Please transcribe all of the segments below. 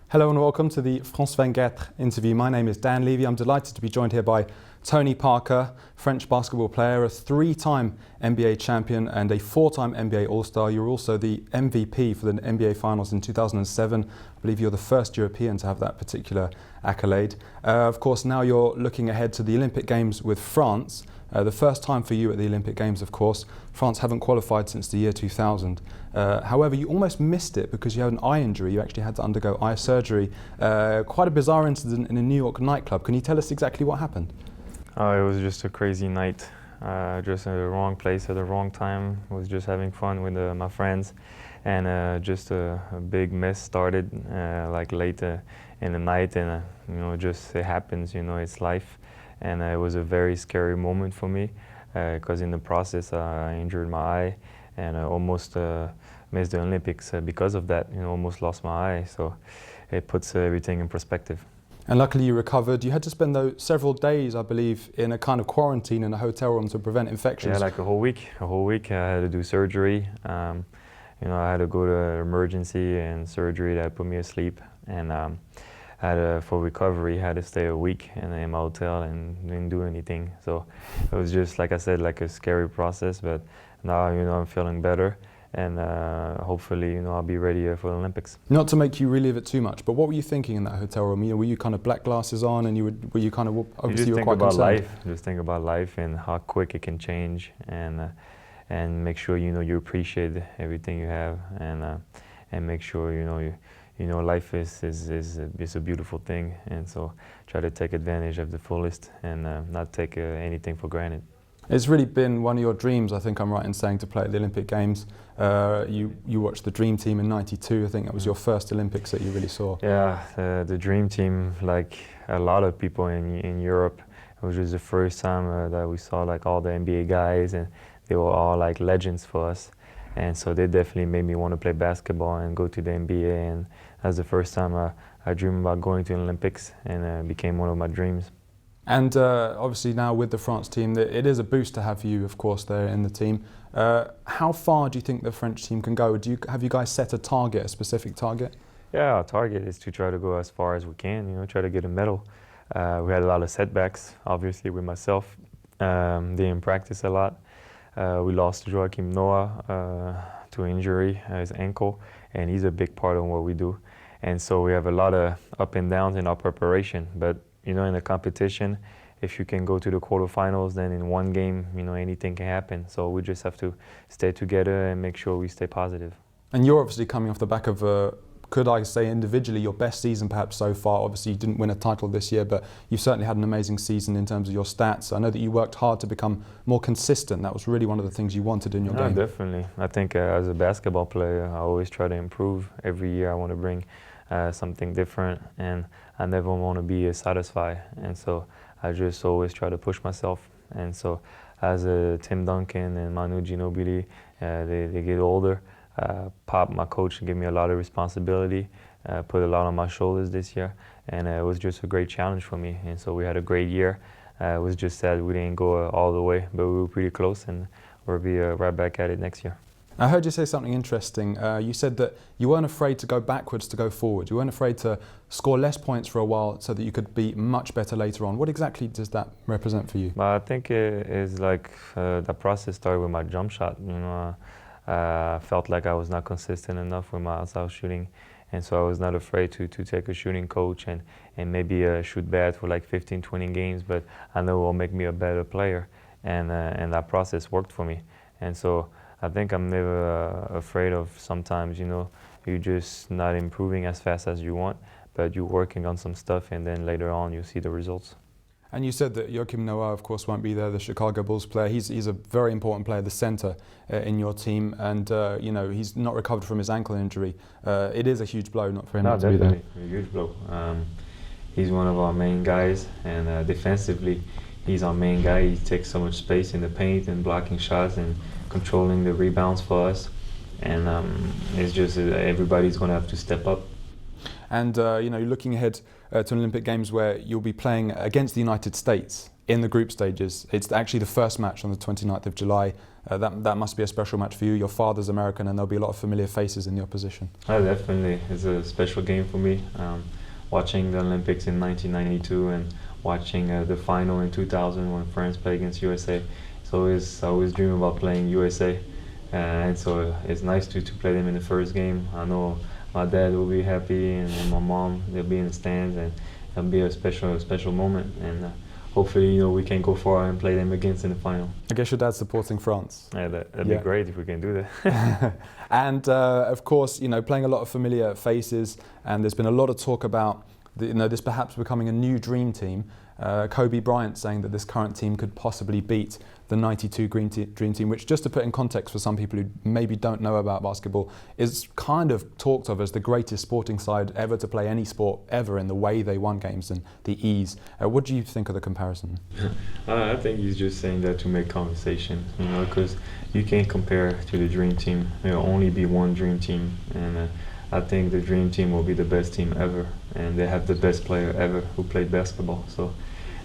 Hello and welcome to the France 24 interview. My name is Dan Levy. I'm delighted to be joined here by Tony Parker, French basketball player, a 3-time NBA champion and a 4-time NBA All-Star. You're also the MVP for the NBA Finals in 2007. I believe you're the first European to have that particular accolade. Of course, now you're looking ahead to the Olympic Games with France. The first time for you at the Olympic Games, of course. France haven't qualified since the year 2000. However, you almost missed it because you had an eye injury. You actually had to undergo eye surgery. Quite a bizarre incident in a New York nightclub. Can you tell us exactly what happened? It was just a crazy night. Just in the wrong place at the wrong time. I was just having fun with my friends, and just a big mess started like late in the night, and just it happens. It's life. And it was a very scary moment for me because in the process I injured my eye and almost missed the Olympics because of that. Almost lost my eye. So it puts everything in perspective. And luckily you recovered. You had to spend though several days, I believe, in a kind of quarantine in a hotel room to prevent infections. Yeah, like a whole week. A whole week I had to do surgery. I had to go to emergency and surgery that put me asleep. And for recovery, had to stay a week in my hotel and didn't do anything. So it was just, like I said, like a scary process. But now, I'm feeling better, and hopefully, I'll be ready for the Olympics. Not to make you relive it too much, but what were you thinking in that hotel room? Were you kind of black glasses on, and were you kind of obviously you were quite concerned? Life. Just think about life and how quick it can change, and make sure you appreciate everything you have, and make sure life is a beautiful thing, and so try to take advantage of the fullest and not take anything for granted. It's really been one of your dreams, I think I'm right in saying, to play at the Olympic Games. You watched the Dream Team in '92. I think that was your first Olympics that you really saw. Yeah, the Dream Team, like a lot of people in Europe, it was just the first time that we saw like all the NBA guys, and they were all like legends for us. And so they definitely made me want to play basketball and go to the NBA. And that's the first time I dreamed about going to the Olympics, and it became one of my dreams. And obviously now with the France team, it is a boost to have you, of course, there in the team. How far do you think the French team can go? Have you guys set a target, a specific target? Yeah, our target is to try to go as far as we can, try to get a medal. We had a lot of setbacks, obviously, with myself. Didn't practice a lot. We lost Joachim Noah to injury, his ankle, and he's a big part of what we do. And so we have a lot of up and downs in our preparation. But in the competition, if you can go to the quarterfinals, then in one game, anything can happen. So we just have to stay together and make sure we stay positive. And you're obviously coming off the back of could I say individually, your best season perhaps so far. Obviously you didn't win a title this year, but you've certainly had an amazing season in terms of your stats. I know that you worked hard to become more consistent. That was really one of the things you wanted in your game. Definitely. I think as a basketball player, I always try to improve. Every year I want to bring something different, and I never want to be satisfied. And so I just always try to push myself. And so as Tim Duncan and Manu Ginobili, they get older, Pop, my coach, gave me a lot of responsibility, put a lot on my shoulders this year, and it was just a great challenge for me. And so we had a great year. It was just sad we didn't go all the way, but we were pretty close, and we'll be right back at it next year. I heard you say something interesting. You said that you weren't afraid to go backwards to go forward. You weren't afraid to score less points for a while so that you could be much better later on. What exactly does that represent for you? I think it is like the process started with my jump shot. I felt like I was not consistent enough with my outside shooting, and so I was not afraid to take a shooting coach and maybe shoot bad for like 15, 20 games, but I know it will make me a better player, and that process worked for me. And so I think I'm never afraid of sometimes, you're just not improving as fast as you want, but you're working on some stuff, and then later on you'll see the results. And you said that Joachim Noah, of course, won't be there, the Chicago Bulls player. He's a very important player, the center in your team, and he's not recovered from his ankle injury. It is a huge blow not for him not to be there. A huge blow. He's one of our main guys, and defensively, he's our main guy. He takes so much space in the paint and blocking shots and controlling the rebounds for us. And it's just everybody's going to have to step up. And you're looking ahead to an Olympic Games where you'll be playing against the United States. in the group stages. It's actually the first match on the 29th of July. That must be a special match for you. Your father's American, and there'll be a lot of familiar faces in the opposition. Definitely, it's a special game for me. Watching the Olympics in 1992 and watching the final in 2000 when France played against USA. I always dream about playing USA, and so it's nice to play them in the first game. I know my dad will be happy, and my mom, they'll be in the stands, and it'll be a special moment. And hopefully, we can go far and play them against in the final. I guess your dad's supporting France. Yeah, that'd be great if we can do that. And of course, playing a lot of familiar faces, and there's been a lot of talk about this perhaps becoming a new dream team. Kobe Bryant saying that this current team could possibly beat the '92 Dream Team, which, just to put in context for some people who maybe don't know about basketball, is kind of talked of as the greatest sporting side ever to play any sport ever, in the way they won games and the ease. What do you think of the comparison? I think he's just saying that to make conversation, because you can't compare to the Dream Team. There'll only be one Dream Team, and I think the Dream Team will be the best team ever, and they have the best player ever who played basketball. So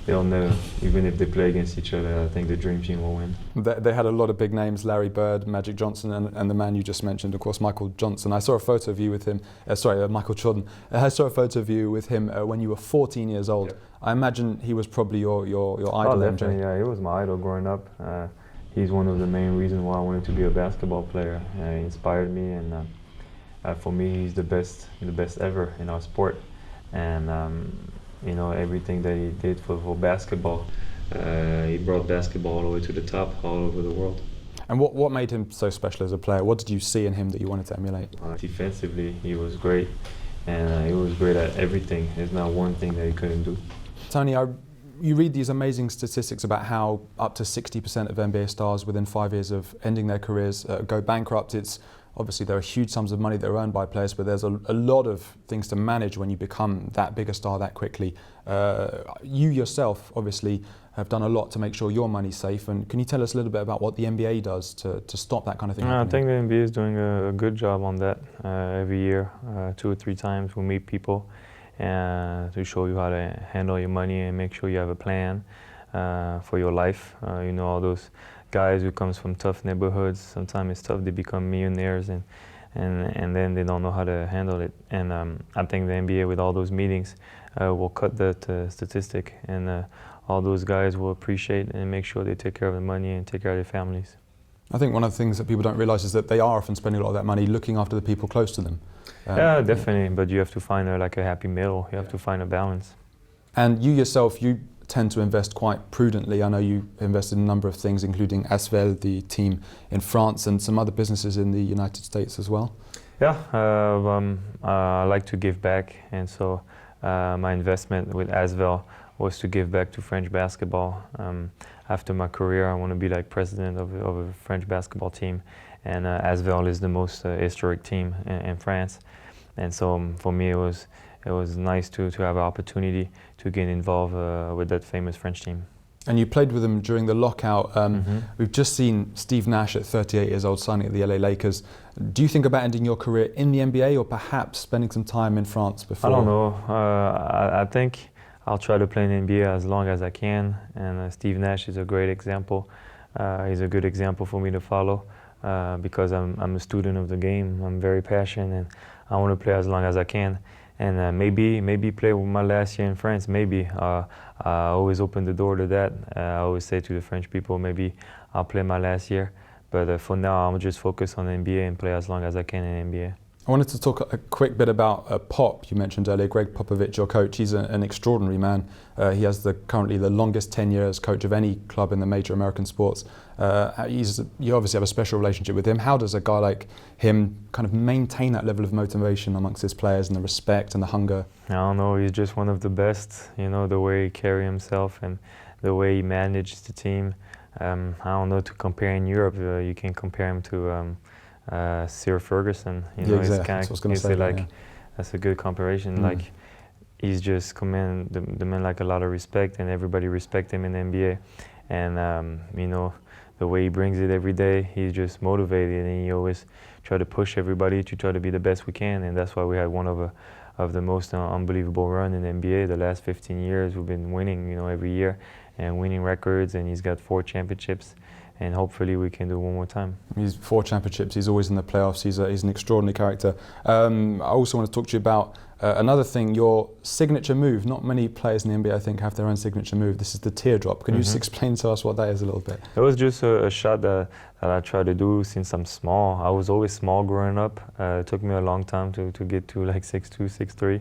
they'll know, even if they play against each other, I think the Dream Team will win. They had a lot of big names: Larry Bird, Magic Johnson, and the man you just mentioned, of course, Michael Johnson. I saw a photo of you with him. Michael Jordan. I saw a photo of you with him when you were 14 years old. Yep. I imagine he was probably your idol. Oh, definitely, MJ. Yeah, he was my idol growing up. He's one of the main reasons why I wanted to be a basketball player. He inspired me, and for me, he's the best ever in our sport. And everything that he did for basketball, he brought basketball all the way to the top, all over the world. And what made him so special as a player? What did you see in him that you wanted to emulate? Defensively, he was great, and he was great at everything. There's not one thing that he couldn't do. Tony, you read these amazing statistics about how up to 60% of NBA stars within 5 years of ending their careers go bankrupt. Obviously, there are huge sums of money that are earned by players, but there's a lot of things to manage when you become that big a star that quickly. You yourself, obviously, have done a lot to make sure your money's safe. And can you tell us a little bit about what the NBA does to stop that kind of thing happening? I think the NBA is doing a good job on that. Every year, 2 or 3 times, we meet people to show you how to handle your money and make sure you have a plan for your life. All those guys who comes from tough neighborhoods, sometimes it's tough, they become millionaires and then they don't know how to handle it. And I think the NBA, with all those meetings, will cut that statistic, and all those guys will appreciate and make sure they take care of the money and take care of their families. I think one of the things that people don't realize is that they are often spending a lot of that money looking after the people close to them. Yeah, definitely, but you have to find a happy middle. You have to find a balance. And you yourself, you tend to invest quite prudently. I know you invested in a number of things, including Asvel, the team in France, and some other businesses in the United States as well. Yeah, I like to give back, and so my investment with Asvel was to give back to French basketball. After my career, I want to be like president of a French basketball team, and Asvel is the most historic team in France. And so for me, it was nice to have an opportunity to get involved with that famous French team. And you played with them during the lockout. We've just seen Steve Nash at 38 years old signing at the LA Lakers. Do you think about ending your career in the NBA, or perhaps spending some time in France before? I don't know. I think I'll try to play in the NBA as long as I can. And Steve Nash is a great example. He's a good example for me to follow because I'm a student of the game. I'm very passionate, and I want to play as long as I can. And maybe play my last year in France. Maybe I always open the door to that. I always say to the French people, maybe I'll play my last year. But for now, I'm just focused on the NBA and play as long as I can in the NBA. I wanted to talk a quick bit about Pop. You mentioned earlier Greg Popovich, your coach. He's an extraordinary man. He has currently the longest tenure as coach of any club in the major American sports. You obviously have a special relationship with him. How does a guy like him kind of maintain that level of motivation amongst his players, and the respect and the hunger? I don't know. He's just one of the best. The way he carries himself and the way he manages the team. I don't know, to compare in Europe, you can compare him to Sir Ferguson. Yeah, exactly. That's a good comparison. Like, he's just command the man like a lot of respect, and everybody respect him in the NBA. And the way he brings it every day, he's just motivated, and he always try to push everybody to try to be the best we can. And that's why we had one of the most unbelievable run in the NBA. The last 15 years, we've been winning, every year. and winning records, and he's got 4 championships, and hopefully we can do one more time. He's 4 championships, he's always in the playoffs, he's an extraordinary character. I also want to talk to you about another thing, your signature move. Not many players in the NBA, I think, have their own signature move. This is the teardrop. Can you just explain to us what that is a little bit? It was just a shot that I try to do since I'm small. I was always small growing up. It took me a long time to get to like 6'2", 6'3".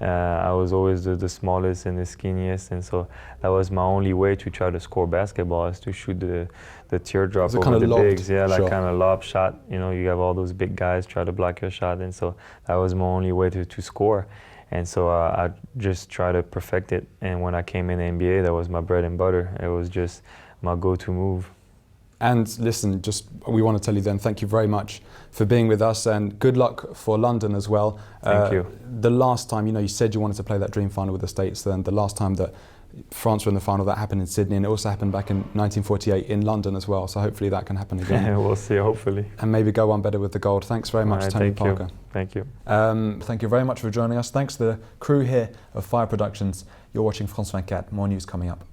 I was always the smallest and the skinniest, and so that was my only way to try to score basketball, is to shoot the teardrop over the bigs. Yeah, like kind of lob shot. You know, you have all those big guys try to block your shot, and so that was my only way to score. And so I just try to perfect it. And when I came in the NBA, that was my bread and butter. It was just my go-to move. And listen, we want to tell you then, thank you very much for being with us, and good luck for London as well. Thank you. The last time, you said you wanted to play that dream final with the States, then the last time that France were in the final, that happened in Sydney, and it also happened back in 1948 in London as well. So hopefully that can happen again. We'll see, hopefully. And maybe go on better with the gold. Thanks very much, Tony Parker. Thank you. Thank you very much for joining us. Thanks to the crew here of Fire Productions. You're watching France 24. More news coming up.